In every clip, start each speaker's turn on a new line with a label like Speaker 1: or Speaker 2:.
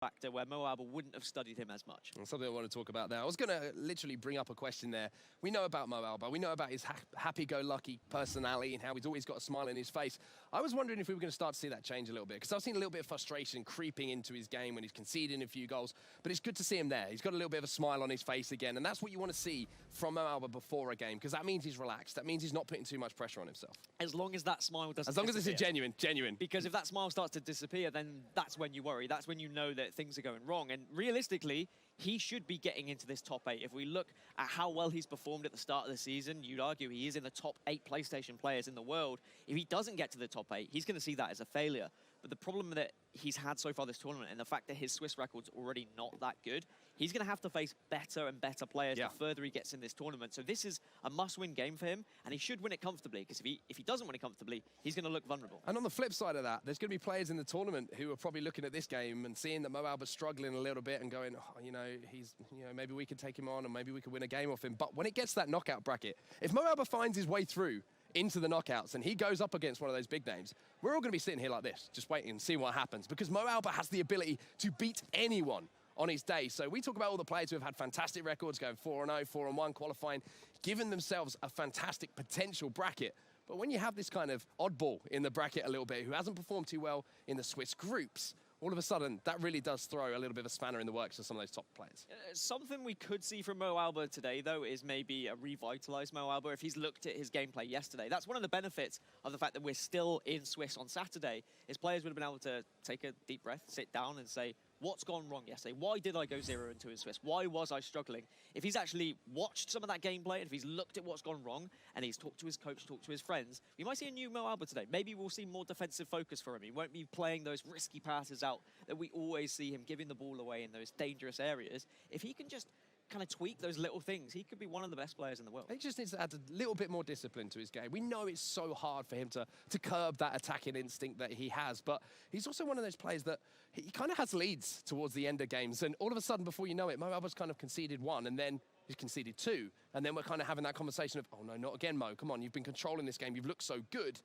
Speaker 1: factor where MoAuba wouldn't have studied him as much.
Speaker 2: And something I want to talk about there. I was going to literally bring up a question there. We know about MoAuba. We know about his happy-go-lucky personality and how he's always got a smile on his face. I was wondering if we were going to start to see that change a little bit, because I've seen a little bit of frustration creeping into his game when he's conceding a few goals. But it's good to see him there. He's got a little bit of a smile on his face again, and that's what you want to see from MoAuba before a game, because that means he's relaxed. That means he's not putting too much pressure on himself.
Speaker 1: As long as that smile doesn't
Speaker 2: As long as it's a genuine.
Speaker 1: Because if that smile starts to disappear, then that's when you worry. That's when you know that things are going wrong. And realistically, he should be getting into this top 8. If we look at how well he's performed at the start of the season, you'd argue he is in the top 8 PlayStation players in the world. If he doesn't get to the top 8, he's going to see that as a failure. But the problem that he's had so far this tournament, and the fact that his Swiss record's already not that good, he's going to have to face better and better players the further he gets in this tournament. So this is a must-win game for him, and he should win it comfortably, because if he doesn't win it comfortably, he's going to look vulnerable.
Speaker 2: And on the flip side of that, there's going to be players in the tournament who are probably looking at this game and seeing that MoAuba's struggling a little bit and going, oh, maybe we could take him on and maybe we could win a game off him. But when it gets to that knockout bracket, if MoAuba finds his way through into the knockouts and he goes up against one of those big names, we're all going to be sitting here like this, just waiting and seeing what happens, because MoAuba has the ability to beat anyone on his day. So we talk about all the players who have had fantastic records, going 4-0, 4-1, qualifying, giving themselves a fantastic potential bracket. But when you have this kind of oddball in the bracket a little bit, who hasn't performed too well in the Swiss groups, all of a sudden, that really does throw a little bit of a spanner in the works for some of those top players.
Speaker 1: Something we could see from MoAuba today, though, is maybe a revitalized MoAuba if he's looked at his gameplay yesterday. That's one of the benefits of the fact that we're still in Swiss on Saturday, is players would have been able to take a deep breath, sit down and say, what's gone wrong yesterday? Why did I go 0-2 in Swiss? Why was I struggling? If he's actually watched some of that gameplay, and if he's looked at what's gone wrong, and he's talked to his coach, talked to his friends, we might see a new MoAuba today. Maybe we'll see more defensive focus for him. He won't be playing those risky passes out that we always see him giving the ball away in those dangerous areas. If he can just kind of tweak those little things, he could be one of the best players in the world.
Speaker 2: He just needs to add a little bit more discipline to his game. We know it's so hard for him to curb that attacking instinct that he has, but he's also one of those players that he kind of has leads towards the end of games, and all of a sudden, before you know it, MoAuba's kind of conceded 1, and then he's conceded 2, and then we're kind of having that conversation of, oh no, not again, Mo, come on, you've been controlling this game, you've looked so good.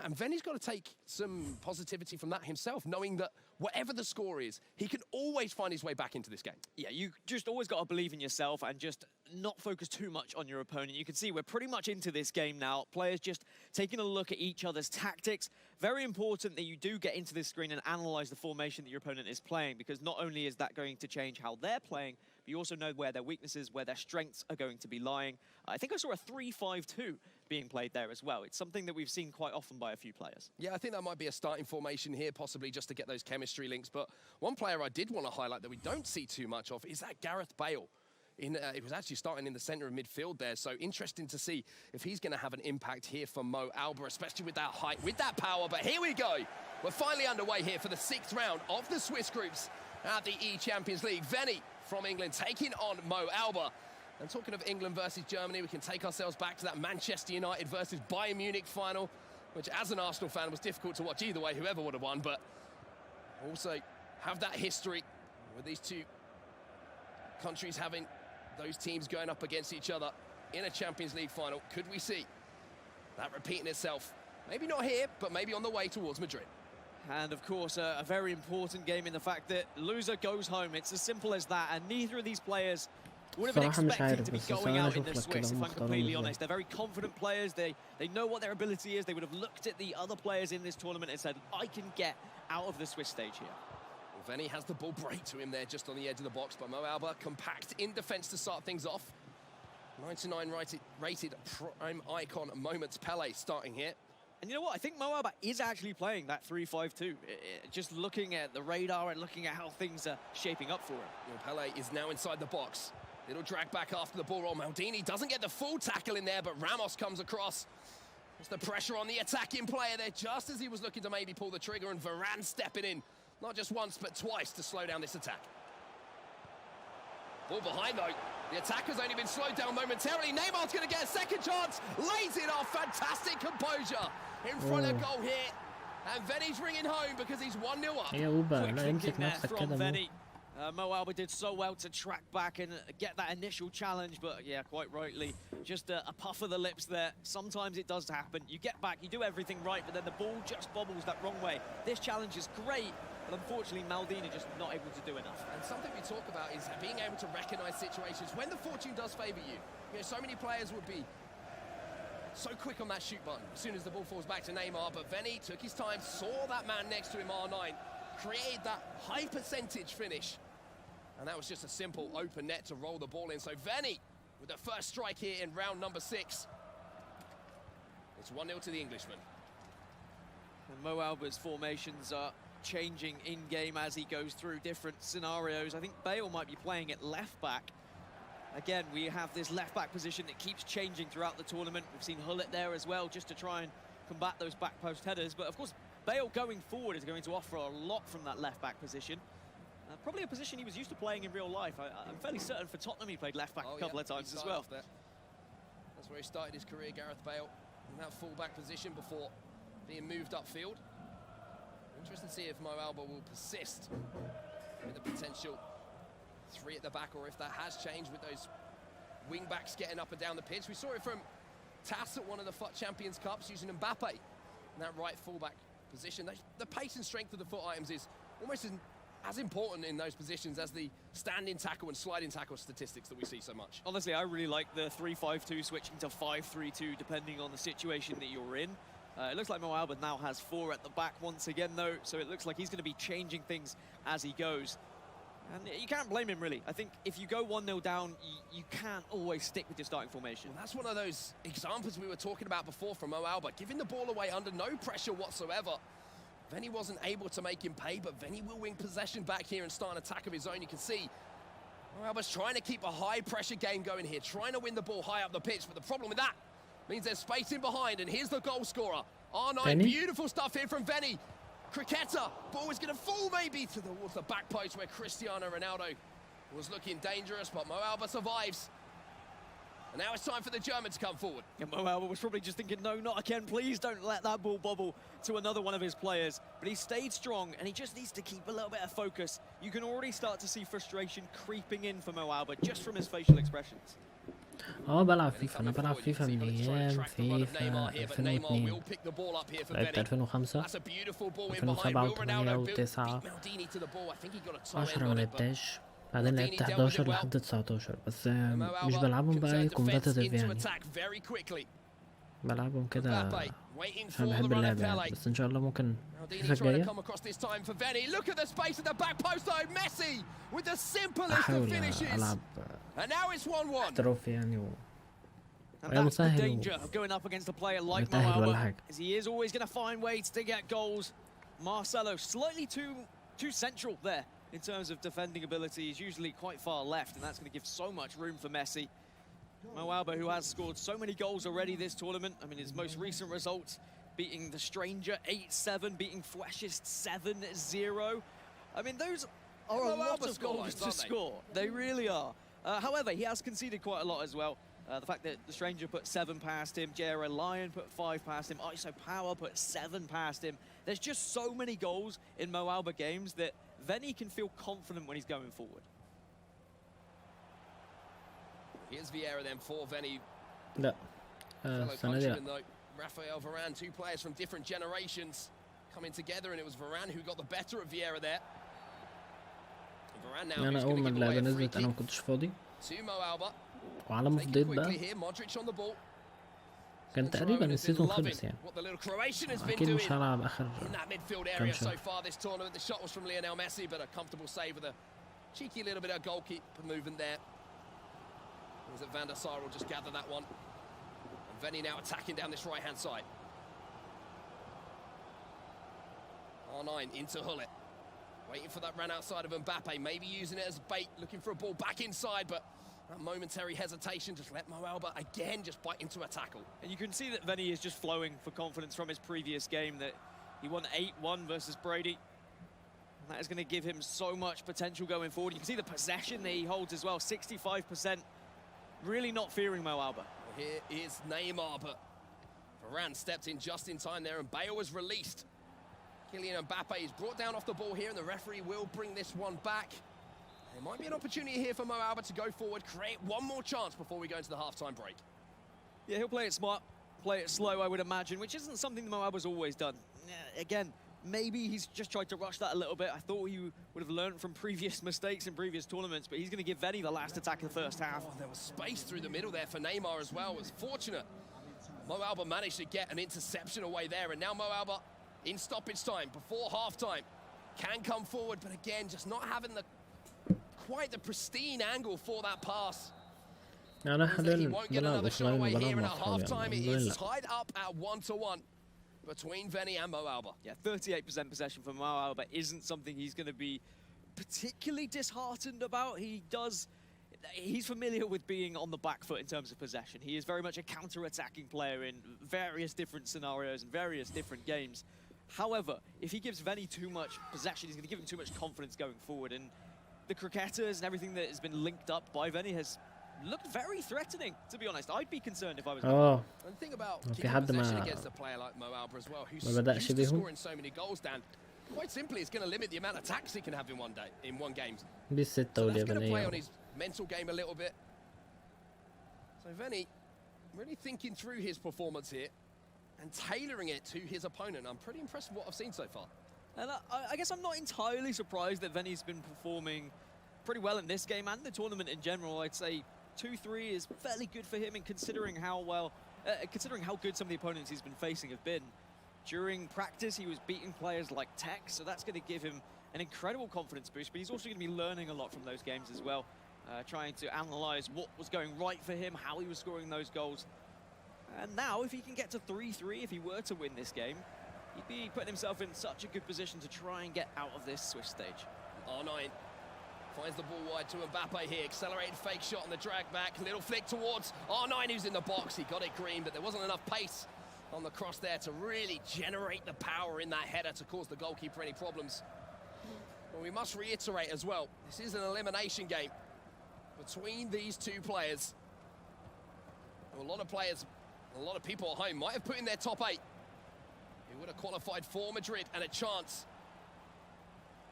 Speaker 2: And Venny's got to take some positivity from that himself, knowing that whatever the score is, he can always find his way back into this game.
Speaker 1: Yeah, you just always got to believe in yourself and just not focus too much on your opponent. You can see we're pretty much into this game now. Players just taking a look at each other's tactics. Very important that you do get into this screen and analyze the formation that your opponent is playing, because not only is that going to change how they're playing, but you also know where their weaknesses, where their strengths are going to be lying. I think I saw a 3-5-2 being played there as well. It's something that we've seen quite often by a few players.
Speaker 2: Yeah, I think that might be a starting formation here, possibly just to get those chemistry links. But one player I did want to highlight that we don't see too much of is that Gareth Bale. He was actually starting in the centre of midfield there, so interesting to see if he's going to have an impact here for MoAuba, especially with that height, with that power. But here we go. We're finally underway here for the 6th round of the Swiss groups at the eChampions League. Venny from England taking on MoAuba. And talking of England versus Germany, we can take ourselves back to that Manchester United versus Bayern Munich final, which as an Arsenal fan was difficult to watch either way, whoever would have won, but also have that history with these two countries having those teams going up against each other in a Champions League final. Could we see that repeating itself? Maybe not here, but maybe on the way towards Madrid.
Speaker 1: And of course, a very important game in the fact that loser goes home. It's as simple as that, and neither of these players would have been expected to be going out in the Swiss, if I'm completely honest. They're very confident players. They know what their ability is. They would have looked at the other players in this tournament and said, I can get out of the Swiss stage here.
Speaker 2: Well, Venny has the ball break to him there just on the edge of the box, but MoAuba compact in defence to start things off. 99 rated prime icon Moments Pele starting here.
Speaker 1: And you know what? I think MoAuba is actually playing that 3-5-2. Just looking at the radar and looking at how things are shaping up for him.
Speaker 2: Well, Pele is now inside the box. Little drag back after the ball roll. Maldini doesn't get the full tackle in there, but Ramos comes across. There's the pressure on the attacking player there, just as he was looking to maybe pull the trigger, and Varane stepping in, not just once, but twice to slow down this attack. Ball behind, though. The attacker's only been slowed down momentarily. Neymar's going to get a second chance. Lays it off. Fantastic composure in front of goal here. And Venny's ringing home because he's 1-0 up.
Speaker 1: Quick thinking there from Venny. MoAuba did so well to track back and get that initial challenge, but yeah, quite rightly, just a puff of the lips there. Sometimes it does happen. You get back, you do everything right, but then the ball just bobbles that wrong way. This challenge is great, but unfortunately Maldini just not able to do enough.
Speaker 2: And something we talk about is being able to recognise situations when the fortune does favour you. You know, so many players would be so quick on that shoot button as soon as the ball falls back to Neymar, but Venny took his time, saw that man next to him, R9, created that high percentage finish, and that was just a simple open net to roll the ball in. So Venny with the first strike here in round number 6. It's 1-0 to the Englishman.
Speaker 1: And MoAuba's formations are changing in-game as he goes through different scenarios. I think Bale might be playing at left-back. Again, we have this left-back position that keeps changing throughout the tournament. We've seen Hullet there as well, just to try and combat those back post headers. But of course, Bale going forward is going to offer a lot from that left-back position. Probably a position he was used to playing in real life. I'm fairly certain for Tottenham he played left-back a couple of times as well.
Speaker 2: That's where he started his career, Gareth Bale, in that full-back position before being moved upfield. Interesting to see if MoAuba will persist with the potential 3 at the back, or if that has changed with those wing backs getting up and down the pitch. We saw it from Tass at one of the FUT Champions Cups using Mbappe in that right fullback position. The pace and strength of the foot items is almost as important in those positions as the standing tackle and sliding tackle statistics that we see so much.
Speaker 1: Honestly, I really like the 3-5-2 switching to 5-3-2 depending on the situation that you're in. It looks like MoAuba now has 4 at the back once again though, so it looks like he's going to be changing things as he goes. And you can't blame him, really. I think if you go 1-0 down, you can't always stick with your starting formation.
Speaker 2: Well, that's one of those examples we were talking about before from MoAuba, giving the ball away under no pressure whatsoever. Venny wasn't able to make him pay, but Venny will win possession back here and start an attack of his own. You can see MoAuba's trying to keep a high-pressure game going here, trying to win the ball high up the pitch, but the problem with that means there's space in behind, and here's the goal scorer. R9,
Speaker 3: Venny?
Speaker 2: Beautiful stuff here from Venny. Cricketta, ball is going to fall maybe towards the back post where Cristiano Ronaldo was looking dangerous, but MoAuba survives. And now it's time for the German to come forward.
Speaker 1: And MoAuba was probably just thinking, no, not again, please don't let that ball bobble to another one of his players. But he stayed strong, and he just needs to keep a little bit of focus. You can already start to see frustration creeping in for MoAuba just from his facial expressions.
Speaker 3: بلعب فيفا. انا بلعب فيفا من ايام فيفا 2002 لعبت 2005 2007 و8 و9 10 ما لعبتهاش. بعدين لعبت 11 لحد 19 بس مش بلعبهم بقى كومباتيتيف يعني، بلعبهم كده عشان بحب اللعبة يعني. بس ان شاء الله ممكن الفيفا الجاية احاول العب احترافي يعني
Speaker 1: And that's the danger of going up against a player like MoAuba, as he is always going to find ways to get goals. Marcelo slightly too central there in terms of defending ability. He's usually quite far left, and that's going to give so much room for Messi. MoAuba, who has scored so many goals already this tournament. I mean, his most recent results, beating the Stranger 8-7, beating Fleshist 7-0. I mean, those are a lot of goals to score. They really are. However, he has conceded quite a lot as well. The fact that the Stranger put 7 past him, JRA Lion put 5 past him, ISO Power put 7 past him. There's just so many goals in MoAuba games that Venny can feel confident when he's going forward.
Speaker 2: Here's Vieira then for Venny.
Speaker 3: لا السنة دي لا.
Speaker 2: Rafael Varane, 2 players from different generations coming together, and it was Varane who got the better of Vieira there. Varane now
Speaker 3: أنا أول ما اللعبة نزلت أنا ما كنتش فاضي وعلى ما فضيت بقى كان تقريبا السيزون خلص يعني، أكيد مش هلعب آخر كام شهر.
Speaker 2: Cheeky little bit of goalkeeper movement there. Was it Van der Sar will just gather that one. And Venny now attacking down this right-hand side. R9 into Hullet. Waiting for that run outside of Mbappe, maybe using it as bait, looking for a ball back inside, but that momentary hesitation just let MoAuba again just bite into a tackle.
Speaker 1: And you can see that Venny is just flowing for confidence from his previous game, that he won 8-1 versus Brady. And that is going to give him so much potential going forward. You can see the possession that he holds as well, 65%. Really not fearing MoAuba.
Speaker 2: Well, here is Neymar, but Varane stepped in just in time there, and Bale was released. Kylian Mbappe is brought down off the ball here, and the referee will bring this one back. There might be an opportunity here for MoAuba to go forward, create one more chance before we go into the half-time break.
Speaker 1: Yeah, he'll play it smart, play it slow, I would imagine, which isn't something that MoAuba's always done. Again, maybe he's just tried to rush that a little bit. I thought he would have learned from previous mistakes in previous tournaments, but he's going to give Venny the last attack in the first half.
Speaker 2: Oh, there was space through the middle there for Neymar as well. It was fortunate. MoAuba managed to get an interception away there, and now MoAuba in stoppage time before half-time can come forward, but again, just not having quite the pristine angle for that pass.
Speaker 3: أنا
Speaker 2: He
Speaker 3: حاليا
Speaker 2: won't get another
Speaker 3: بلعب
Speaker 2: shot
Speaker 3: أوفلاين
Speaker 2: away here,
Speaker 3: وبلعب
Speaker 2: and
Speaker 3: مع
Speaker 2: at
Speaker 3: أصحابي
Speaker 2: half-time it
Speaker 3: يعني
Speaker 2: is
Speaker 3: لا.
Speaker 2: tied up at 1-1 between Venny and MoAuba.
Speaker 1: Yeah, 38% possession for MoAuba isn't something he's going to be particularly disheartened about. He's familiar with being on the back foot in terms of possession. He is very much a counter-attacking player in various different scenarios and various different games. However, if he gives Venny too much possession, he's going to give him too much confidence going forward. And the cricketers and everything that has been linked up by Venny has looked very threatening, to be honest. I'd be concerned if I was...
Speaker 2: And think about
Speaker 3: في
Speaker 2: keeping
Speaker 3: حد
Speaker 2: possession
Speaker 3: ما
Speaker 2: against a player like MoAuba as well, who's
Speaker 3: ما بدأش
Speaker 2: used to
Speaker 3: بيهم.
Speaker 2: scoring so many goals, Dan. Quite simply, it's going to limit the amount of attacks he can have in one game.
Speaker 3: بالستة
Speaker 2: So that's going to play on
Speaker 3: واليابانية.
Speaker 2: his mental game a little bit. So Venny really thinking through his performance here and tailoring it to his opponent. I'm pretty impressed with what I've seen so far.
Speaker 1: And I guess I'm not entirely surprised that Venny's been performing pretty well in this game and the tournament in general. I'd say 2-3 is fairly good for him, and considering how good some of the opponents he's been facing have been. During practice, he was beating players like Tech, so that's going to give him an incredible confidence boost, but he's also going to be learning a lot from those games as well, trying to analyze what was going right for him, how he was scoring those goals. And now, if he can get to 3-3, if he were to win this game, he'd be putting himself in such a good position to try and get out of this Swiss stage.
Speaker 2: R9 finds the ball wide to Mbappe here. Accelerated fake shot on the drag back. Little flick towards R9, who's in the box. He got it green, but there wasn't enough pace on the cross there to really generate the power in that header to cause the goalkeeper any problems. But we must reiterate as well, this is an elimination game between these two players. A lot of people at home might have put in their top 8 who would have qualified for Madrid and a chance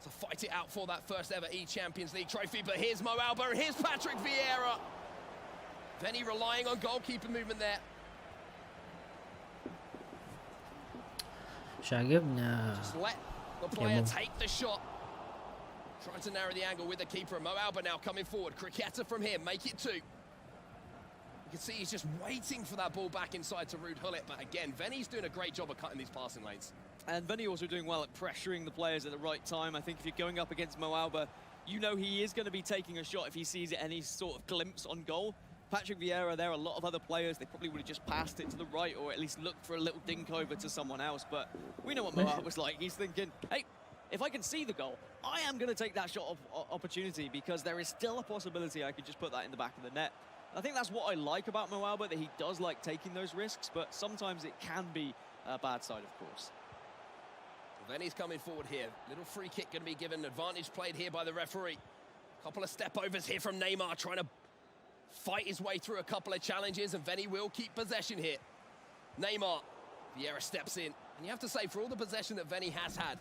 Speaker 2: to fight it out for that first ever eChampions League trophy. But here's MoAuba, and here's Patrick Vieira. Venny relying on goalkeeper movement there.
Speaker 3: مش عاجبني.
Speaker 2: Just let the player take the shot. Trying to narrow the angle with the keeper. MoAuba now coming forward. Cricketer from here, make it 2. You can see he's just waiting for that ball back inside to Ruud Gullit. But again, Venny's doing a great job of cutting these passing lanes.
Speaker 1: And Venny also doing well at pressuring the players at the right time. I think if you're going up against MoAuba, you know he is going to be taking a shot if he sees any sort of glimpse on goal. Patrick Vieira, there are a lot of other players, they probably would have just passed it to the right or at least looked for a little dink over to someone else. But we know what MoAuba's like. He's thinking, hey, if I can see the goal, I am going to take that shot opportunity because there is still a possibility I could just put that in the back of the net. I think that's what I like about MoAuba, that he does like taking those risks, but sometimes it can be a bad side, of course.
Speaker 2: Venny's coming forward here. Little free kick going to be given. Advantage played here by the referee. Couple of step overs here from Neymar, trying to fight his way through a couple of challenges, and Venny will keep possession here. Neymar, Vieira steps in, and you have to say, for all the possession that Venny has had,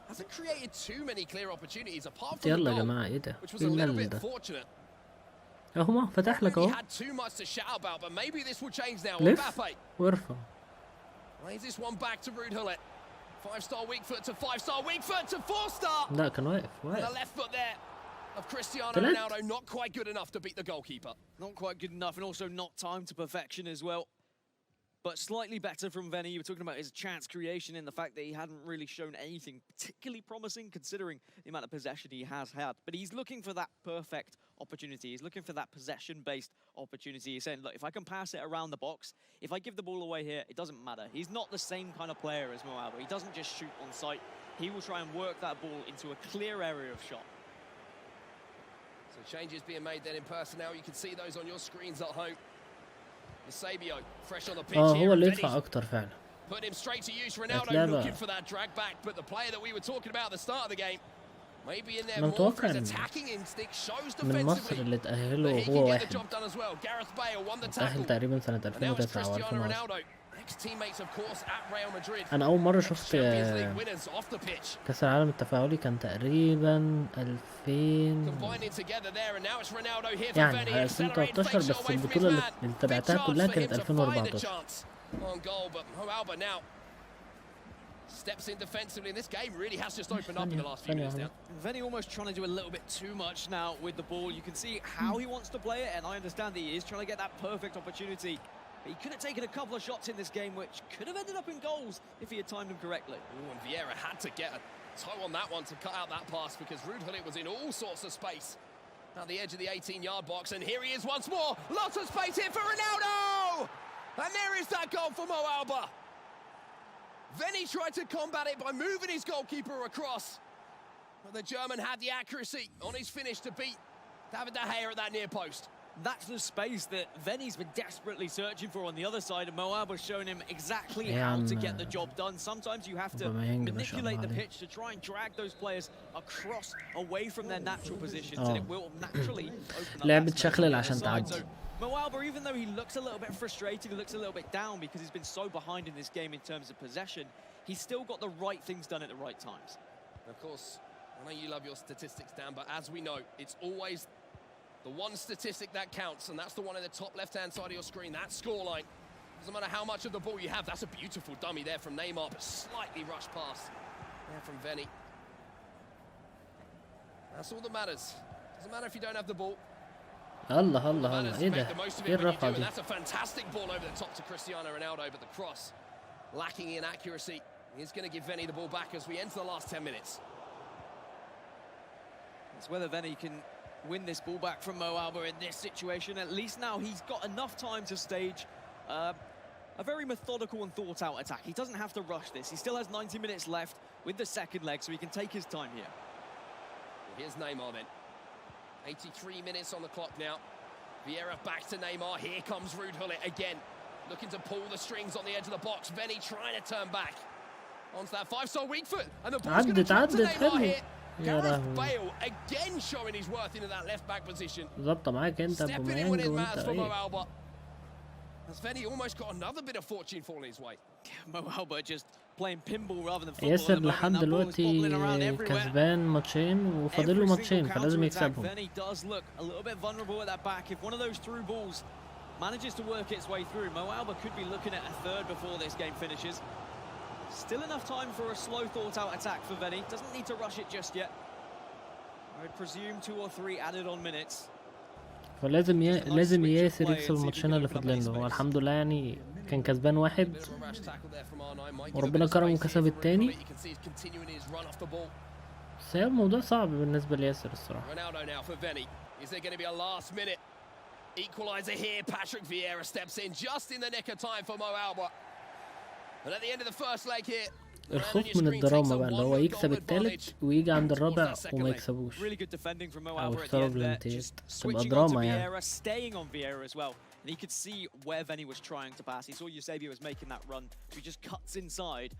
Speaker 2: hasn't created too many clear opportunities apart from the goal, which was a little bit fortunate.
Speaker 3: اهو فتح لك
Speaker 2: He
Speaker 3: اهو.
Speaker 2: had too much to shout about, but maybe this will change now.
Speaker 3: لف
Speaker 2: Mbappe
Speaker 3: وارفع.
Speaker 2: lays this one back to Ruud Gullit. 5-star weak foot to 5-star weak foot to 4-star.
Speaker 3: لا كان واقف
Speaker 2: The
Speaker 3: واقف.
Speaker 2: left foot there of Cristiano
Speaker 3: طلعت.
Speaker 2: Ronaldo, not quite good enough to beat the goalkeeper.
Speaker 1: Not quite good enough, and also not timed to perfection as well. But slightly better from Venny. You were talking about his chance creation and the fact that he hadn't really shown anything particularly promising considering the amount of possession he has had. But he's looking for that perfect opportunity. He's looking for that possession-based opportunity. He's saying, look, if I can pass it around the box, if I give the ball away here, it doesn't matter. He's not the same kind of player as MoAuba. He doesn't just shoot on sight. He will try and work that ball into a clear area of shot.
Speaker 2: So changes being made then in personnel. You can see those on your screens at home. Sabio, fresh on the pitch here.
Speaker 3: هو اللي يدفع أكتر فعلا.
Speaker 2: Put him straight to use. Ronaldo looking for that drag back, but the player that we were talking about at the start of the game, maybe in there more for his attacking instinct, shows
Speaker 3: من مصر
Speaker 2: defensively.
Speaker 3: اللي
Speaker 2: But
Speaker 3: تأهله
Speaker 2: he can
Speaker 3: هو
Speaker 2: get the
Speaker 3: واحد.
Speaker 2: job done as well. Gareth Bale won the
Speaker 3: تأهل
Speaker 2: tackle.
Speaker 3: تقريبا سنة
Speaker 2: And now it's
Speaker 3: 2009 أو
Speaker 2: Cristiano
Speaker 3: 2010.
Speaker 2: Ronaldo. Ex-teammates of course at Real Madrid.
Speaker 3: أنا أول مرة شفت
Speaker 2: Champions League winners off the pitch.
Speaker 3: كأس العالم التفاعلي كان تقريبا 2000
Speaker 2: Combining together there, and now it's Ronaldo here for
Speaker 3: يعني
Speaker 2: Venny.
Speaker 3: على
Speaker 2: Accelerated
Speaker 3: 2013
Speaker 2: fake shot
Speaker 3: بس
Speaker 2: away from his
Speaker 3: البطولة
Speaker 2: man.
Speaker 3: اللي
Speaker 2: Big
Speaker 3: تابعتها
Speaker 2: chance
Speaker 3: كلها
Speaker 2: for him
Speaker 3: كانت
Speaker 2: to find a
Speaker 3: 2014.
Speaker 2: chance on goal, but MoAuba now Steps in defensively, and this game really has just opened up in the last few minutes now.
Speaker 1: Venny almost trying to do a little bit too much now with the ball. You can see how he wants to play it, and I understand that he is trying to get that perfect opportunity. But he could have taken a couple of shots in this game, which could have ended up in goals if he had timed them correctly.
Speaker 2: Ooh, and Vieira had to get a toe on that one to cut out that pass because Ruud was in all sorts of space at the edge of the 18-yard box, and here he is once more. Lots of space here for Ronaldo! And there is that goal for MoAuba. Venny tried to combat it by moving his goalkeeper across. But the German had the accuracy on his finish to beat David De Gea at that near post.
Speaker 1: That's the space that Venny's been desperately searching for on the other side, and MoAuba's shown him exactly how to get the job done. Sometimes you have to manipulate the pitch to try and drag those players across away from their natural positions, and it will naturally open up
Speaker 3: لعبة
Speaker 1: that
Speaker 3: شكل
Speaker 1: space on
Speaker 3: عشان
Speaker 1: the other
Speaker 3: تعدي.
Speaker 1: side. So MoAuba, even though he looks a little bit frustrated, he looks a little bit down because he's been so behind in this game in terms of possession, he's still got the right things done at the right times.
Speaker 2: Of course, I know you love your statistics, Dan, but as we know, it's always the one statistic that counts, and that's the one in the top left-hand side of your screen, that scoreline. Doesn't matter how much of the ball you have. That's a beautiful dummy there from Neymar, but slightly rushed pass there from Venny. That's all that matters. Doesn't matter if you don't have the ball.
Speaker 3: الله الله الله ايه ده؟ ايه الرفعة دي؟
Speaker 2: That's a fantastic ball over the top to Cristiano Ronaldo, but the cross lacking in accuracy. He's going to give Venny the ball back as we enter the last 10 minutes.
Speaker 1: It's whether Venny can win this ball back from MoAuba in this situation. At least now he's got enough time to stage a very methodical and thought-out attack. He doesn't have to rush this. He still has 90 minutes left with the second leg, so he can take his time here.
Speaker 2: Here's Neymar then. 83 minutes on the clock now. Vieira back to Neymar. Here comes Ruud again, looking to pull the strings on the edge of the box. Venny trying to turn back onto that five-star weak foot, and the ball's going to drop to Neymar here. Gareth Bale again showing his worth into that left-back position.
Speaker 3: ظابطة معاك انت
Speaker 2: Stepping in when it
Speaker 3: بوميانج
Speaker 2: matters
Speaker 3: وانت
Speaker 2: for
Speaker 3: ايه؟
Speaker 2: MoAuba. As Venny almost got another bit of fortune falling his way.
Speaker 1: MoAuba just playing pinball rather than football.
Speaker 3: ياسر لحد دلوقتي كسبان ماتشين وفاضل له ماتشين فلازم يكسبهم.
Speaker 1: Venny does look a little bit vulnerable at that back. If one of those through balls manages to work its way through, MoAuba could be looking at a third before this game finishes. Still enough time for a slow thought-out attack for Venny. Doesn't need to rush it just yet. I would presume 2 or 3 added on minutes.
Speaker 3: فلازم لازم ياسر يكسب الماتشين اللي فاضلين له. والحمد لله يعني كان كسبان واحد وربنا كرمه وكسب التاني. بس هي الموضوع صعب بالنسبة لياسر الصراحة.
Speaker 2: Ronaldo now for Venny. Is there going to be a last-minute equalizer here? Patrick Vieira steps in just in the nick of time for MoAuba. And at the end of the first leg here,
Speaker 3: الخوف من الدراما بقى اللي هو يكسب التالت ويجي عند الرابع وما يكسبوش او يخسروا بالامتياز تبقى دراما يعني.
Speaker 1: Staying on Vieira as well, and he could see where Venny was trying to pass. He saw Eusebio was making that run, so he just cuts inside.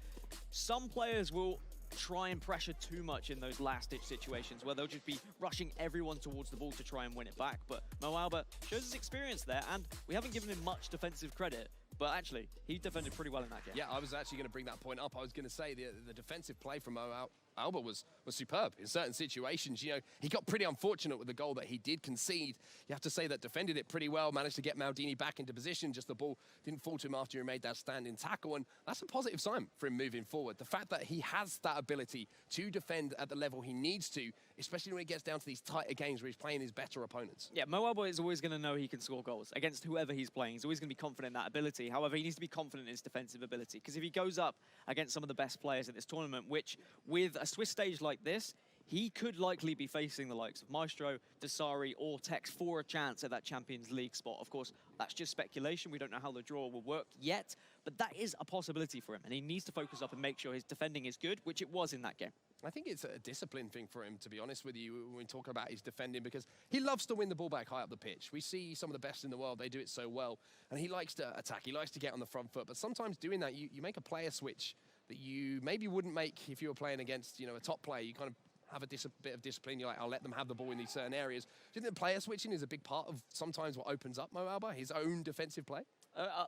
Speaker 1: Some players will try and pressure too much in those last-ditch situations where they'll just be rushing everyone towards the ball to try and win it back. But MoAuba shows his experience there, and we haven't given him much defensive credit. But actually, he defended pretty well in that game.
Speaker 2: Yeah, I was actually going to bring that point up. I was going to say the defensive play from MoAuba was superb in certain situations. You know, he got pretty unfortunate with the goal that he did concede. You have to say that defended it pretty well, managed to get Maldini back into position. Just the ball didn't fall to him after he made that standing tackle, and that's a positive sign for him moving forward. The fact that he has that ability to defend at the level he needs to, especially when it gets down to these tighter games where he's playing his better opponents.
Speaker 1: Yeah, MoAuba is always going to know he can score goals against whoever he's playing. He's always going to be confident in that ability. However, he needs to be confident in his defensive ability, because if he goes up against some of the best players at this tournament, which with a Swiss stage like this, he could likely be facing the likes of Maestro, Desari, or Tex for a chance at that Champions League spot. Of course, that's just speculation. We don't know how the draw will work yet, but that is a possibility for him, and he needs to focus up and make sure his defending is good, which it was in that game.
Speaker 2: I think it's a discipline thing for him, to be honest with you, when we talk about his defending, because he loves to win the ball back high up the pitch. We see some of the best in the world, they do it so well, and he likes to attack, he likes to get on the front foot, but sometimes doing that, you make a player switch that you maybe wouldn't make if you were playing against, you know, a top player. You kind of have a bit of discipline. You're like, I'll let them have the ball in these certain areas. Do you think the player switching is a big part of sometimes what opens up MoAuba, his own defensive play?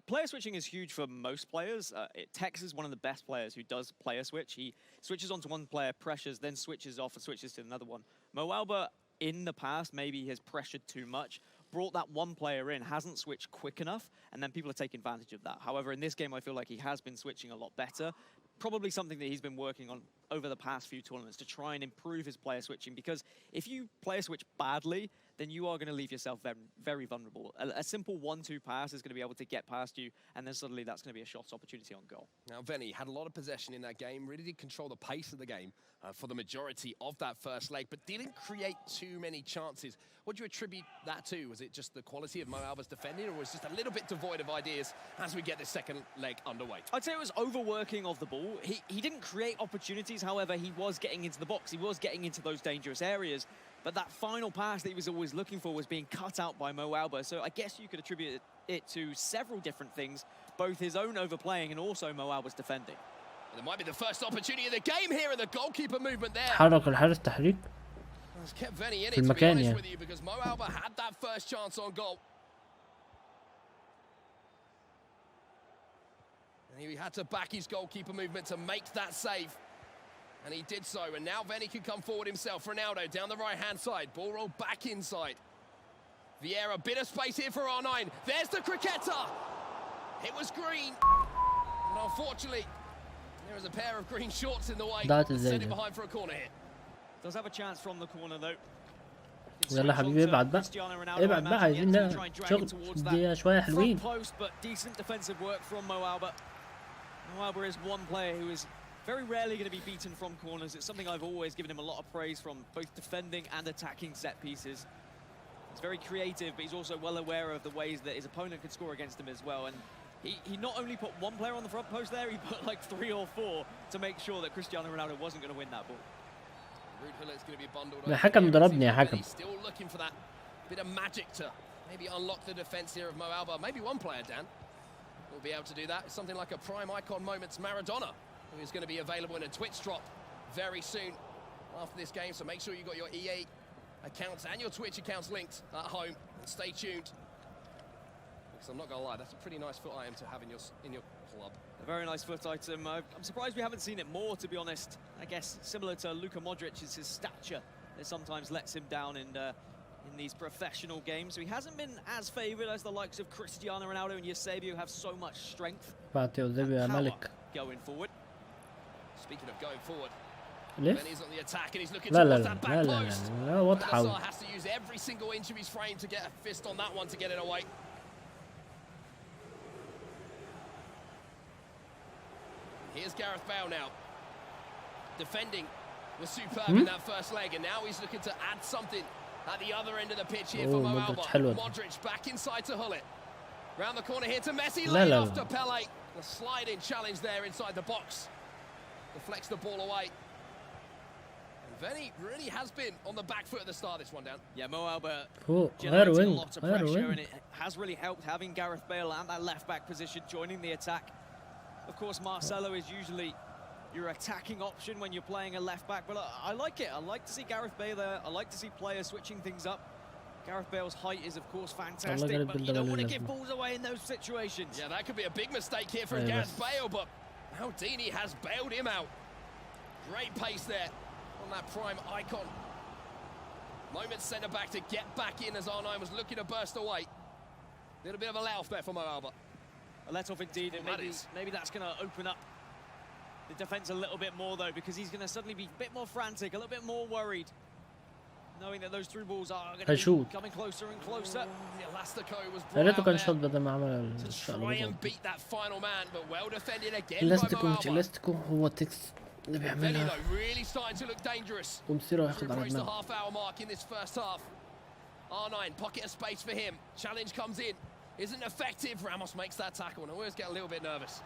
Speaker 1: Player switching is huge for most players. Tex is one of the best players who does player switch. He switches onto one player, pressures, then switches off and switches to another one. MoAuba, in the past, maybe has pressured too much, brought that one player in, hasn't switched quick enough, and then people are taking advantage of that. However, in this game, I feel like he has been switching a lot better. probably something that he's been working on over the past few tournaments to try and improve his player switching, because if you player switch badly, then you are going to leave yourself very, very vulnerable. A simple 1-2 pass is going to be able to get past you, and then suddenly that's going to be a shot opportunity on goal.
Speaker 2: Now, Venny had a lot of possession in that game, really did control the pace of the game for the majority of that first leg, but didn't create too many chances. What do you attribute that to? Was it just the quality of MoAuba's defending, or was it just a little bit devoid of ideas as we get this second leg underway?
Speaker 1: I'd say it was overworking of the ball. He didn't create opportunities, however, he was getting into the box. He was getting into those dangerous areas. But that final pass that he was always looking for was being cut out by MoAuba. So I guess you could attribute it to several different things, both his own overplaying and also MoAuba's defending.
Speaker 2: And it might be the first opportunity of the game here, and the goalkeeper movement there.
Speaker 3: حرك الحارس تحريك
Speaker 2: It's kept Venny in
Speaker 3: في
Speaker 2: it, to be
Speaker 3: المكان
Speaker 2: honest
Speaker 3: يعني.
Speaker 2: with you, because MoAuba had that first chance on goal. And he had to back his goalkeeper movement to make that save. And he did so, and now Venny can come forward himself. Ronaldo down the right-hand side, ball rolled back inside. Vieira, bit of space here for R9. There's the cricketer. It was green. And unfortunately, there is a pair of green shorts in the way.
Speaker 3: That is
Speaker 2: Send it
Speaker 3: it.
Speaker 2: behind for a corner here.
Speaker 1: Does have a chance from the corner though.
Speaker 3: يلا حبيبي ابعد بقى ابعد بقى عايزين ده شغل دي شوية حلوين.
Speaker 1: Post, but decent defensive work from MoAuba. MoAuba is one player who is very rarely going to be beaten from corners. It's something I've always given him a lot of praise from, both defending and attacking set pieces. He's very creative, but he's also well aware of the ways that his opponent could score against him as well. And he not only put one player on the front post there, he put like 3 or 4 to make sure that Cristiano Ronaldo wasn't going to win that ball.
Speaker 3: الحكم ضربني يا حكم.
Speaker 2: He's still looking for that bit of magic to maybe unlock the defense here of MoAuba. Maybe one player, Dan, will be able to do that. It's something like a prime icon moments Maradona, who is going to be available in a Twitch drop very soon after this game. So make sure you got your EA accounts and your Twitch accounts linked at home, and stay tuned. Because I'm not going to lie, that's a pretty nice foot item to have in your club.
Speaker 1: A very nice foot item. I'm surprised we haven't seen it more, to be honest. I guess similar to Luka Modric, it's his stature that sometimes lets him down in these professional games. So he hasn't been as favoured as the likes of Cristiano Ronaldo and Eusebio, who have so much strength
Speaker 3: بعطي وزبي يا
Speaker 1: and power
Speaker 3: ملك.
Speaker 1: going forward.
Speaker 2: Speaking of going forward,
Speaker 3: ليه؟
Speaker 2: Venny's on the attack and he's looking
Speaker 3: لا لا
Speaker 2: towards
Speaker 3: لا
Speaker 2: that back
Speaker 3: لا لا
Speaker 2: post.
Speaker 3: لا واضحة.
Speaker 2: Benassar has to use every single inch of his frame to get a fist on that one to get it away. Here's Gareth Bale now. Defending was superb in that first leg, and now he's looking to add something at the other end of the pitch here for MoAuba. Modric back inside to Hullet. Round the corner here to Messi, laid off to Pele. The slide-in challenge there inside the box. Deflects the ball away. And Venny really has been on the back foot at the start of this one, down.
Speaker 1: Yeah, MoAuba
Speaker 3: فوق غير
Speaker 1: generating a
Speaker 3: وين
Speaker 1: lot of
Speaker 3: غير
Speaker 1: pressure,
Speaker 3: وين.
Speaker 1: and it has really helped having Gareth Bale at that left-back position joining the attack. Of course, Marcelo is usually your attacking option when you're playing a left-back, but I like it. I like to see Gareth Bale there. I like to see players switching things up. Gareth Bale's height is, of course, fantastic, but you don't want to give balls away in those situations.
Speaker 2: Yeah, that could be a big mistake here for Gareth Bale, but Maldini has bailed him out. Great pace there on that prime icon. Moment centre-back to get back in as R9 was looking to burst away. Little bit of a let-off there for MoAuba.
Speaker 1: A let-off indeed, and maybe that's going to open up the defence a little bit more, though, because he's going to suddenly be a bit more frantic, a little bit more worried, knowing that those through balls are going to be coming closer and closer.
Speaker 2: The Elastico was
Speaker 3: يا
Speaker 2: brought
Speaker 3: ريته
Speaker 2: out
Speaker 3: كان
Speaker 2: there
Speaker 3: شوط بدل ما عمل
Speaker 2: to
Speaker 3: الشغل
Speaker 2: try
Speaker 3: بالضبط.
Speaker 2: and beat that final man, but well defended again by
Speaker 3: الاستيكو مش
Speaker 2: MoAuba.
Speaker 3: الاستيكو هو تكس اللي
Speaker 2: Venny,
Speaker 3: بيعملها.
Speaker 2: though, really starting to look dangerous.
Speaker 3: ومصيره
Speaker 2: As we
Speaker 3: ياخد على
Speaker 2: approach the
Speaker 3: دماغه.
Speaker 2: half-hour mark in this first half. R9, pocket of space for him. Challenge comes in. Isn't effective. Ramos makes that tackle, and I always get a little bit nervous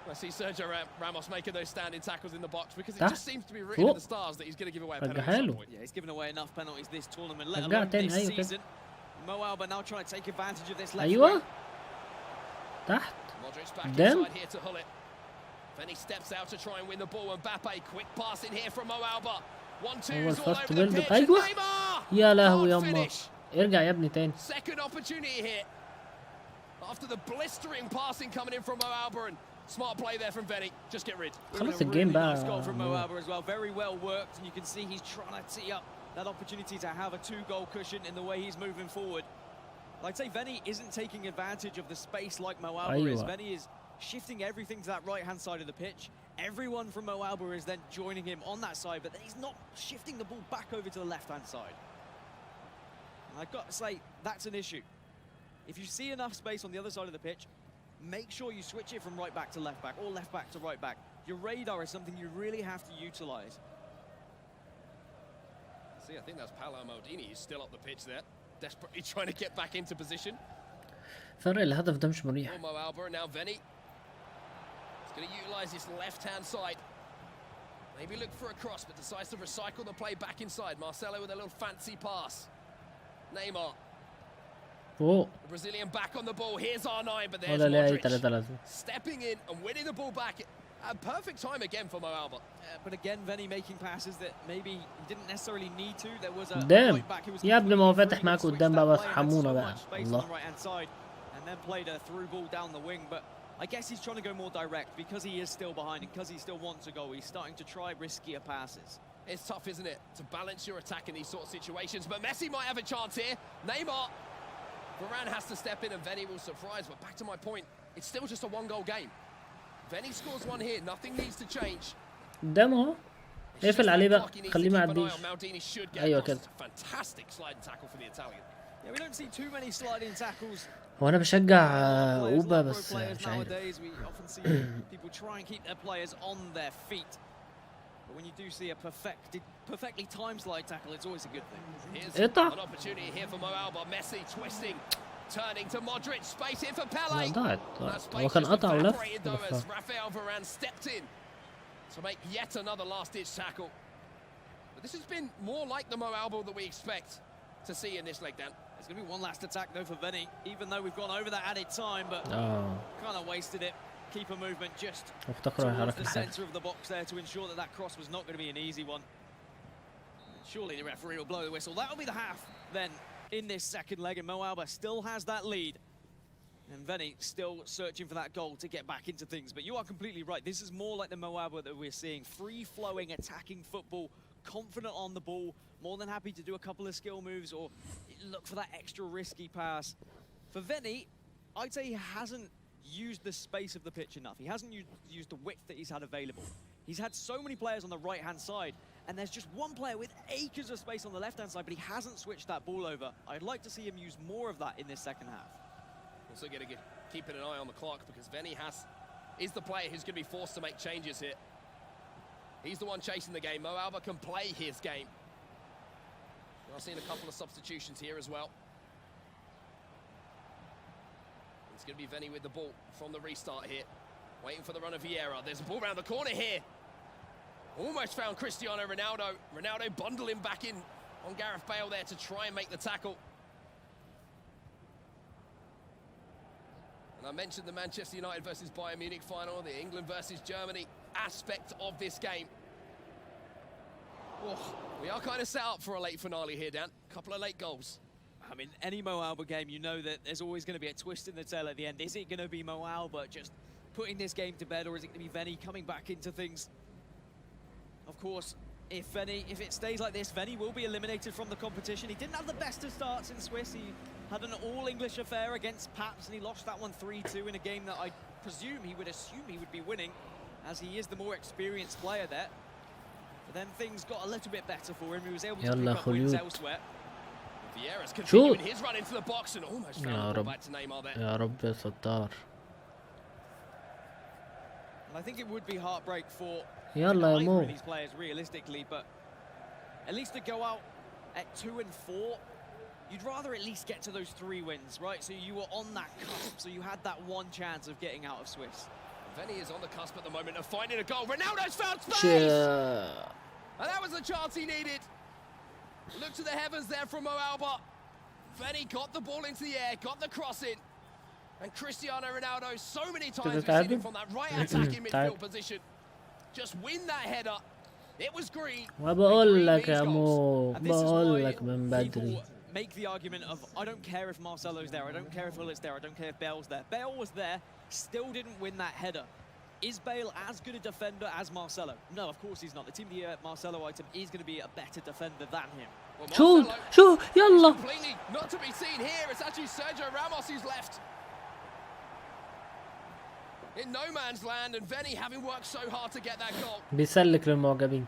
Speaker 2: when I see Sergio Ramos making those standing tackles in the box, because it just seems to be written in the stars that he's going to give away a penalty at some point.
Speaker 1: Yeah, he's given away enough penalties this tournament, let alone this season. MoAuba now trying to take advantage of this left
Speaker 3: أيوة
Speaker 1: wing.
Speaker 3: تحت.
Speaker 2: Modric back inside here to Hullet. Venny steps out to try and win the ball. Mbappe, quick pass in here from MoAuba. 1-2 all over the pitch.
Speaker 3: أيوة.
Speaker 2: Neymar!
Speaker 3: يا لهوي يما. ارجع يا ابني تاني.
Speaker 2: Second opportunity here. After the blistering passing coming in from MoAuba, and smart play there from Venny. Just get rid.
Speaker 3: خلص الجيم بقى.
Speaker 1: Nice goal from MoAuba as well. Very well worked, and you can see he's trying to tee up that opportunity to have a 2-goal cushion in the way he's moving forward. I'd say Venny isn't taking advantage of the space like MoAuba is. Venny is shifting everything to that right-hand side of the pitch, Everyone from MoAuba is then joining him on that side, but he's not shifting the ball back over to the left-hand side. And I've got to say, that's an issue. If you see enough space on the other side of the pitch, make sure you switch it from right back to left back or left back to right back. Your radar is something you really have to utilize.
Speaker 2: See, I think that's Paolo Maldini. He's still up the pitch there, desperately trying to get back into position.
Speaker 3: فرق الهدف ده مش مريح.
Speaker 2: MoAuba and now Venny. He's going to utilize his left-hand side. Maybe look for a cross, but decides to recycle the play back inside. Marcelo with a little fancy pass. Neymar.
Speaker 3: فوق.
Speaker 2: The Brazilian back on the ball. Here's R9, but there's
Speaker 3: ولا ليه
Speaker 2: Modric
Speaker 3: 3-3.
Speaker 2: stepping in and winning the ball back. A perfect time again for MoAuba.
Speaker 1: But again, Venny making passes that maybe he didn't necessarily need to. There was a
Speaker 3: قدام.
Speaker 1: right back who was
Speaker 3: يا ابني ما هو
Speaker 1: completely
Speaker 3: فاتح
Speaker 1: free
Speaker 3: معاك
Speaker 1: to switch
Speaker 3: قدام
Speaker 1: that
Speaker 3: بقى
Speaker 1: play, had
Speaker 3: ارحمونا
Speaker 1: so
Speaker 3: بقى.
Speaker 1: much space on
Speaker 3: الله.
Speaker 1: the right-hand side, and then played a through ball down the wing. But I guess he's trying to go more direct because he is still behind and because he still wants a goal. He's starting to try riskier passes.
Speaker 2: It's tough, isn't it, to balance your attack in these sort of situations. But Messi might have a chance here. Neymar. Varane has to step in and Venny will surprise. But back to my point, it's still just a one-goal game. Venny scores one here. Nothing needs to change.
Speaker 3: قدام اهو. اقفل عليه بقى. خليه ما يعديش.
Speaker 2: Maldini
Speaker 3: ايوه كده.
Speaker 2: Fantastic sliding tackle for the Italian.
Speaker 1: Yeah, we don't see too many sliding tackles.
Speaker 3: هو انا بشجع
Speaker 1: Players,
Speaker 3: اوبا
Speaker 1: like pro
Speaker 3: بس
Speaker 1: players
Speaker 3: مش عارف.
Speaker 1: nowadays, we often see people try and keep their players on their feet. But when you do see a perfectly timed slide tackle, it's always a good thing.
Speaker 2: Here's
Speaker 3: اقطع.
Speaker 2: an opportunity here for MoAuba. Messi twisting, turning to Modric. Space here for
Speaker 3: لا
Speaker 2: Pele.
Speaker 3: ضاعت.
Speaker 2: That
Speaker 3: هو
Speaker 2: space
Speaker 3: كان
Speaker 2: just
Speaker 3: قطع ولف.
Speaker 2: evaporated though as Rafael Varane stepped in to make yet another last-ditch tackle. But this has been more like the MoAuba that we expect to see in this leg, Dan.
Speaker 1: There's going to be one last attack though for Venny, even though we've gone over that added time, but kind of wasted it. Keeper movement just
Speaker 3: افتكر هيعرف
Speaker 1: towards the
Speaker 3: الحاجة.
Speaker 1: centre of the box there to ensure that that cross was not going to be an easy one. Surely the referee will blow the whistle. That'll be the half then in this second leg, and MoAuba still has that lead. And Venny still searching for that goal to get back into things. But you are completely right. This is more like the MoAuba that we're seeing. Free-flowing, attacking football, confident on the ball, more than happy to do a couple of skill moves or look for that extra risky pass. For Venny, I'd say he hasn't used the space of the pitch enough. He hasn't used the width that he's had available. He's had so many players on the right-hand side, and there's just one player with acres of space on the left-hand side, but he hasn't switched that ball over. I'd like to see him use more of that in this second half.
Speaker 2: Also going to keeping an eye on the clock because Venny is the player who's going to be forced to make changes here. He's the one chasing the game. MoAuba can play his game. I've seen a couple of substitutions here as well. It's going to be Venny with the ball from the restart here. Waiting for the run of Vieira. There's a ball around the corner here. Almost found Cristiano Ronaldo. Ronaldo bundling back in on Gareth Bale there to try and make the tackle. And I mentioned the Manchester United versus Bayern Munich final, the England versus Germany aspect of this game. Oh, we are kind of set up for a late finale here, Dan. A couple of late goals.
Speaker 1: I mean, any MoAuba game, you know that there's always going to be a twist in the tail at the end. Is it going to be MoAuba just putting this game to bed, or is it going to be Venny coming back into things? Of course, if it stays like this, Venny will be eliminated from the competition. He didn't have the best of starts in Swiss. He had an all-English affair against Paps, and he lost that one 3-2 in a game that I presume he would assume he would be winning, as he is the more experienced player there. But then things got a little bit better for him. He was able to pick up wins elsewhere.
Speaker 2: Vieira's continuing his run into the box and almost found the ball back to Neymar there.
Speaker 3: يا رب يا ستار.
Speaker 1: And I think it would be heartbreak for
Speaker 3: يلا يا
Speaker 1: either
Speaker 3: مو.
Speaker 1: of these players realistically, but at least to go out at 2 and 4, you'd rather at least get to those 3 wins, right? So you were on that cusp, so you had that one chance of getting out of Swiss.
Speaker 2: Venny is on the cusp at the moment of finding a goal. Ronaldo's found space! And that was the chance he needed. Look to the heavens there from MoAuba. Venny got the ball into the air, got the cross in. And Cristiano Ronaldo, so many times we've seen him from that right attacking midfield position. Just win that header. It was green.
Speaker 3: وبقول لك يا مو بقول لك من بدري.
Speaker 1: Make the argument of, I don't care if Marcelo's there, I don't care if Hullet's there, I don't care if Bale's there. Bale was there, still didn't win that header. Is Bale as good a defender as Marcelo? No, of course he's not. The team of the Marcelo item is going to be a better defender than him.
Speaker 3: شوت شوت يلا.
Speaker 2: Completely not to be seen here. It's actually Sergio Ramos who's left. in no man's land, and Venny having worked so hard to get that goal.
Speaker 3: بيسلك للمعجبين.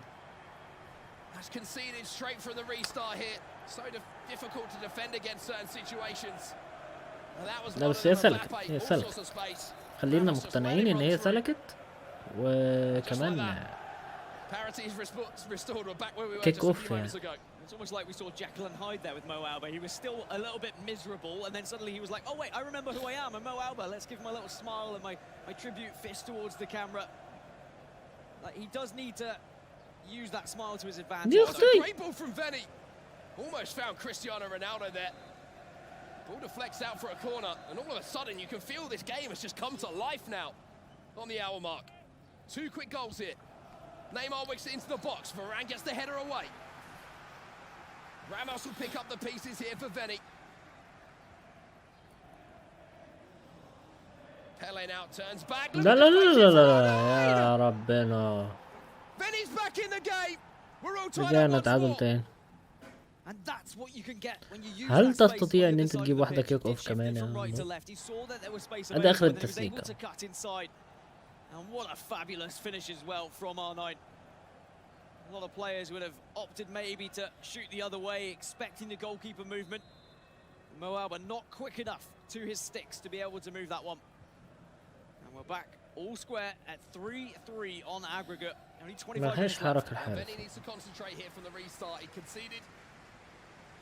Speaker 2: Has conceded straight from the restart here. So difficult to defend against certain situations. And that was
Speaker 3: لا بس هي سلكت، هي سلكت. خلينا مقتنعين ان هي سلكت وكمان كيك اوف يعني.
Speaker 1: It's almost like we saw Jekyll and Hyde there with MoAuba. He was still a little bit miserable, and then suddenly he was like, oh wait, I remember who I am, I'm MoAuba. Let's give him a little smile and my tribute fist towards the camera. Like, he does need to use that smile to his advantage.
Speaker 2: Great ball from Venny. Almost found Cristiano Ronaldo there. Ball deflects out for a corner, and all of a sudden you can feel this game has just come to life now on the hour mark. 2 quick goals here. Neymar wicks it into the box. Varane gets the header away. Ramos will pick up the pieces here for Venny. Pele now turns back.
Speaker 3: لا لا لا لا يا ربنا.
Speaker 2: Venny's back in the game. We're all tied
Speaker 3: رجعنا
Speaker 2: up once
Speaker 3: تعادل
Speaker 2: more.
Speaker 3: تاني.
Speaker 1: And that's what you can get when you use
Speaker 3: هل
Speaker 1: that space
Speaker 3: تستطيع
Speaker 1: on
Speaker 3: ان
Speaker 1: the
Speaker 3: انت
Speaker 1: side of
Speaker 3: تجيب
Speaker 1: the
Speaker 3: واحدة
Speaker 1: pitch?
Speaker 3: كيك
Speaker 1: He
Speaker 3: اوف
Speaker 1: shifted
Speaker 3: كمان
Speaker 1: from right to
Speaker 3: يا
Speaker 1: left. He saw that there was space
Speaker 3: هذا
Speaker 1: available,
Speaker 3: اخر
Speaker 1: but he was able
Speaker 3: التسليكة.
Speaker 1: to cut inside. And what a fabulous finish as well from R9. A lot of players would have opted maybe to shoot the other way, expecting the goalkeeper movement. MoAuba not quick enough to his sticks to be able to move that one. And we're back all square at 3-3 on aggregate. Only 25 minutes left.
Speaker 2: Venny needs to concentrate here from the restart. He conceded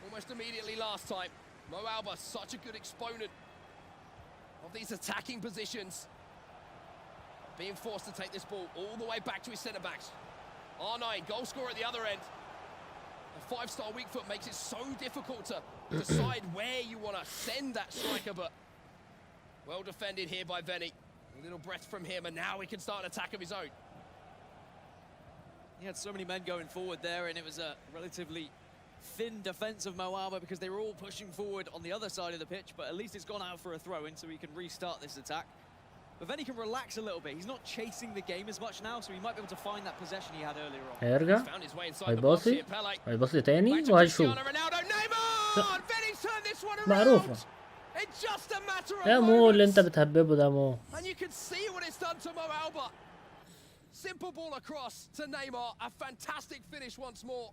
Speaker 2: almost immediately last time. MoAuba, such a good exponent of these attacking positions. Being forced to take this ball all the way back to his centre-backs. R9, goal scorer at the other end. A 5-star weak foot makes it so difficult to decide where you want to send that striker, but well defended here by Venny. A little breath from him, and now he can start an attack of his own.
Speaker 1: He had so many men going forward there, and it was a relatively thin defence of MoAuba because they were all pushing forward on the other side of the pitch, but at least it's gone out for a throw-in so he can restart this attack. But then he can relax a little bit. He's not chasing the game as much now, so he might be able to find that possession he had earlier on.
Speaker 3: هيرجع
Speaker 2: Found his way inside the box
Speaker 3: هيباصي
Speaker 2: here, Pele.
Speaker 3: هيباصي تاني
Speaker 2: Back to
Speaker 3: وهيشوط.
Speaker 2: Cristiano Ronaldo, Neymar! Venny's turned this one around.
Speaker 3: معروفة.
Speaker 2: It's just a matter of
Speaker 3: يا مو اللي انت
Speaker 2: moments.
Speaker 3: بتهببه ده مو.
Speaker 2: And you can see what it's done to MoAuba. Simple ball across to Neymar. A fantastic finish once more.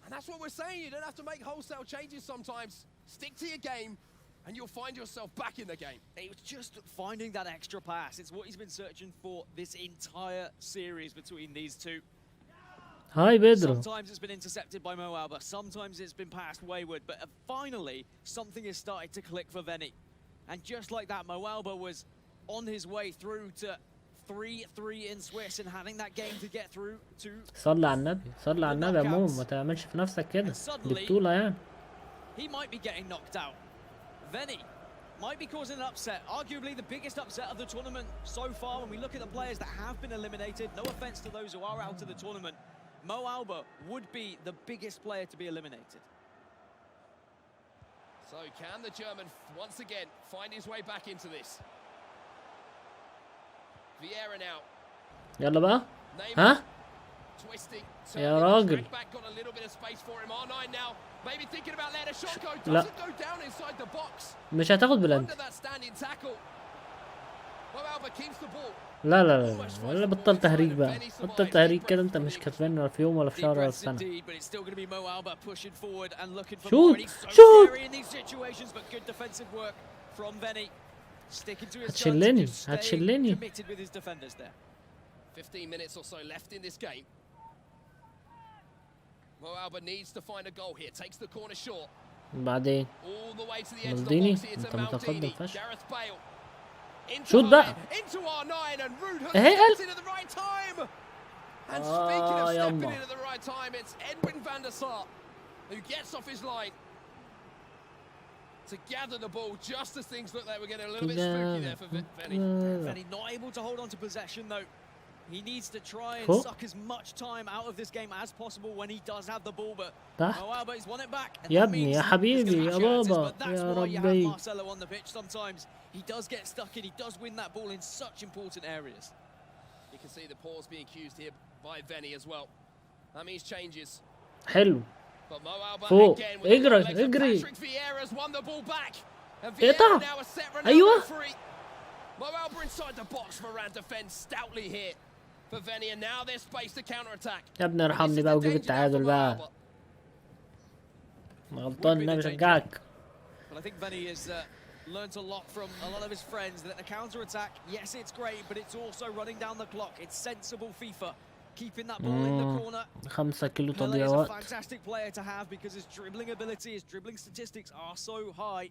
Speaker 2: And that's what we're saying. You don't have to make wholesale changes sometimes. Stick to your game, and you'll find yourself back in the game.
Speaker 1: It was just finding that extra pass. It's what he's been searching for this entire series between these two.
Speaker 3: هاي بيدرو.
Speaker 1: Sometimes it's been intercepted by MoAuba, sometimes it's been passed wayward, but finally something has started to click for Venny. And just like that, MoAuba was on his way through to 3-3 in Swiss and having that game to get through to.
Speaker 3: صلي على النبي، صلي على النبي يا مو، ما تعملش في نفسك كده، دي بطولة يعني.
Speaker 1: He might be getting knocked out. Venny might be causing an upset, arguably the biggest upset of the tournament so far when we look at the players that have been eliminated. No offense to those who are out of the tournament. MoAuba would be the biggest player to be eliminated.
Speaker 2: So can the German once again find his way back into this? Vieira now.
Speaker 3: يلا بقى. ها؟
Speaker 2: Twisting.
Speaker 3: يا راجل.
Speaker 2: Back got a little bit of space for him. R9 now. Maybe thinking about letting a shot go.
Speaker 3: لا.
Speaker 2: Doesn't go down inside the box.
Speaker 3: مش هتاخد
Speaker 2: Under
Speaker 3: بلانتي.
Speaker 2: that standing tackle. MoAuba keeps the ball.
Speaker 3: لا لا لا ولا بطل تهريج بقى، بطل تهريج كده، انت مش كسبان ولا في يوم ولا في شهر ولا في سنة. شوت شوت. هتشلني هتشلني.
Speaker 2: 15 minutes or so left in this game. MoAuba needs to find a goal here. Takes the corner short.
Speaker 3: بعدين
Speaker 2: All the way to the edge of the
Speaker 3: مالديني
Speaker 2: box. It's
Speaker 3: انت
Speaker 2: a
Speaker 3: متقدم
Speaker 2: Maldini.
Speaker 3: فشخ.
Speaker 2: Gareth Bale.
Speaker 3: شوت بقى.
Speaker 2: Into R9 and Rude Hook
Speaker 3: اهي
Speaker 2: steps in at the right time. And speaking of stepping
Speaker 3: يما.
Speaker 2: in at the right time, it's Edwin van der Sar who gets off his line to gather the ball just as things look like we're getting a little bit spooky there for Venny.
Speaker 1: Venny not able to hold on to possession though. He needs to try and suck as much time out of this game as possible when he does have the ball, but MoAuba has won it back.
Speaker 3: يا ابني يا حبيبي يا بابا يا ربي.
Speaker 1: Marcelo on the pitch sometimes he does get stuck in, he does win that ball in such important areas.
Speaker 2: You can see the pause being accused here by Venny as well. That means changes.
Speaker 3: حلو.
Speaker 2: But MoAuba
Speaker 3: فوق
Speaker 2: again
Speaker 3: اجري
Speaker 2: with
Speaker 3: اجري.
Speaker 2: Patrick Vieira's won the ball back. And
Speaker 3: اقطع.
Speaker 2: Vieira now has set Ronaldo
Speaker 3: ايوه.
Speaker 2: free. MoAuba inside the box. Varane defends stoutly here for Venny, and now there's space to counter-attack.
Speaker 3: يا ابني ارحمني بقى وجيب التعادل بقى. غلطان انا بشجعك.
Speaker 1: But I think Venny has learned a lot from a lot of his friends that the counter-attack, yes, it's great, but it's also running down the clock. It's sensible FIFA. Keeping that ball in the corner.
Speaker 3: 5 كيلو
Speaker 1: Pele
Speaker 3: تضييع
Speaker 1: is a
Speaker 3: وقت.
Speaker 1: fantastic player to have because his dribbling ability, his dribbling statistics are so high.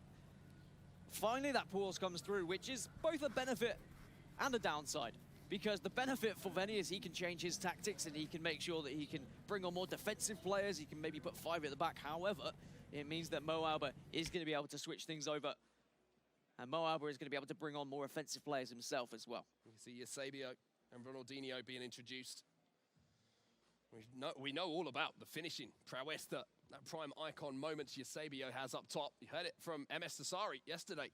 Speaker 1: Finally, that pause comes through, which is both a benefit and a downside. Because the benefit for Venny is he can change his tactics and he can make sure that he can bring on more defensive players. He can maybe put 5 at the back. However, it means that MoAuba is going to be able to switch things over. And MoAuba is going to be able to bring on more offensive players himself as well.
Speaker 2: You see Eusebio and Ronaldinho being introduced. We know all about the finishing prowess that prime icon moments Eusebio has up top. You heard it from MS Sassari yesterday.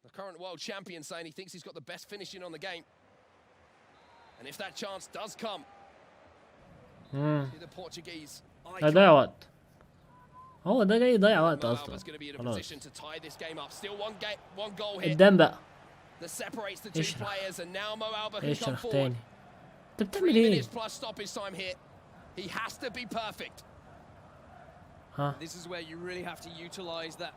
Speaker 2: The current world champion saying he thinks he's got the best finishing on the game. And if that chance does come, the Portuguese icon.
Speaker 3: ضيع وقت. هو ده جاي يضيع وقت اصلا.
Speaker 2: MoAuba's going to be in a position to tie this game up. Still one goal here.
Speaker 3: قدام بقى.
Speaker 2: That separates the two players, and now MoAuba can come
Speaker 3: اشرح
Speaker 2: forward.
Speaker 3: تاني. انت
Speaker 2: 3
Speaker 3: بتعمل ايه؟
Speaker 2: minutes plus stoppage time here. He has to be perfect.
Speaker 3: ها.
Speaker 1: This is where you really have to utilize that.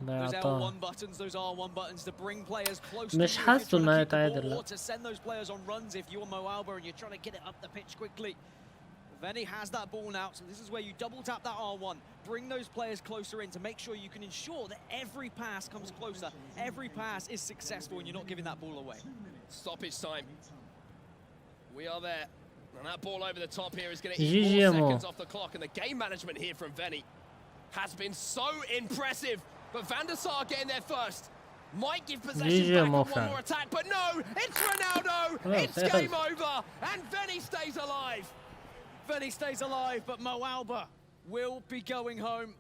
Speaker 1: Those
Speaker 3: ضيعتها.
Speaker 1: L1 buttons, those R1 buttons to bring players close
Speaker 3: مش
Speaker 1: to you
Speaker 3: حاسه
Speaker 1: if you're
Speaker 3: انه
Speaker 1: trying to keep the
Speaker 3: هيتعادل
Speaker 1: ball,
Speaker 3: لا.
Speaker 1: or to send those players on runs if you're MoAuba and you're trying to get it up the pitch quickly. Venny has that ball now, so this is where you double tap that R1, bring those players closer in to make sure you can ensure that every pass comes closer, every pass is successful and you're not giving that ball away.
Speaker 2: Stoppage time. We are there. And that ball over the top here is going to
Speaker 3: GG
Speaker 2: eat 4
Speaker 3: Mo.
Speaker 2: seconds off the clock. And the game management here from Venny has been so impressive. But Van der Sar getting there first. Might give possession back
Speaker 3: Mo,
Speaker 2: on one more attack. But no, it's Ronaldo. It's game over. And Venny stays alive.
Speaker 1: Venny stays alive, but MoAuba will be going home.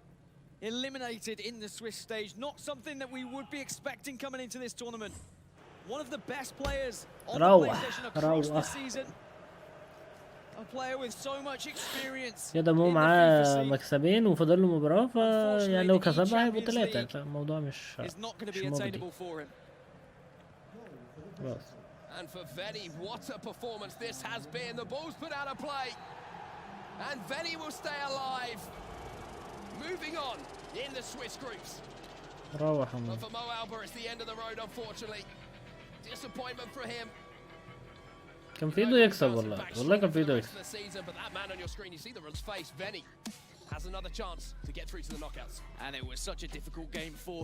Speaker 1: Eliminated in the Swiss stage. Not something that we would be expecting coming into this tournament. One of the best players on the PlayStation across the season. A player with so much experience.
Speaker 3: يا ده مو
Speaker 1: in the
Speaker 3: معاه
Speaker 1: FIFA scene.
Speaker 3: مكسبين وفضل له مباراة يعني لو كسبها هيبقوا
Speaker 1: eChampions
Speaker 3: 3
Speaker 1: League
Speaker 3: فالموضوع مش
Speaker 1: Is not going to be
Speaker 3: مجدي.
Speaker 1: attainable for him.
Speaker 3: خلاص.
Speaker 2: And for Venny, what a performance this has been. The ball's put out of play. And Venny will stay alive. Moving on in the Swiss groups.
Speaker 3: روح
Speaker 2: But
Speaker 3: أمي.
Speaker 2: for MoAuba, it's the end of the road, unfortunately. Disappointment for him.
Speaker 3: كان في ايده يكسب والله كان في ايده يكسب.
Speaker 2: But that man on your screen, you see the face, Venny has another chance to get through to the knockouts.
Speaker 1: And it was such a difficult game for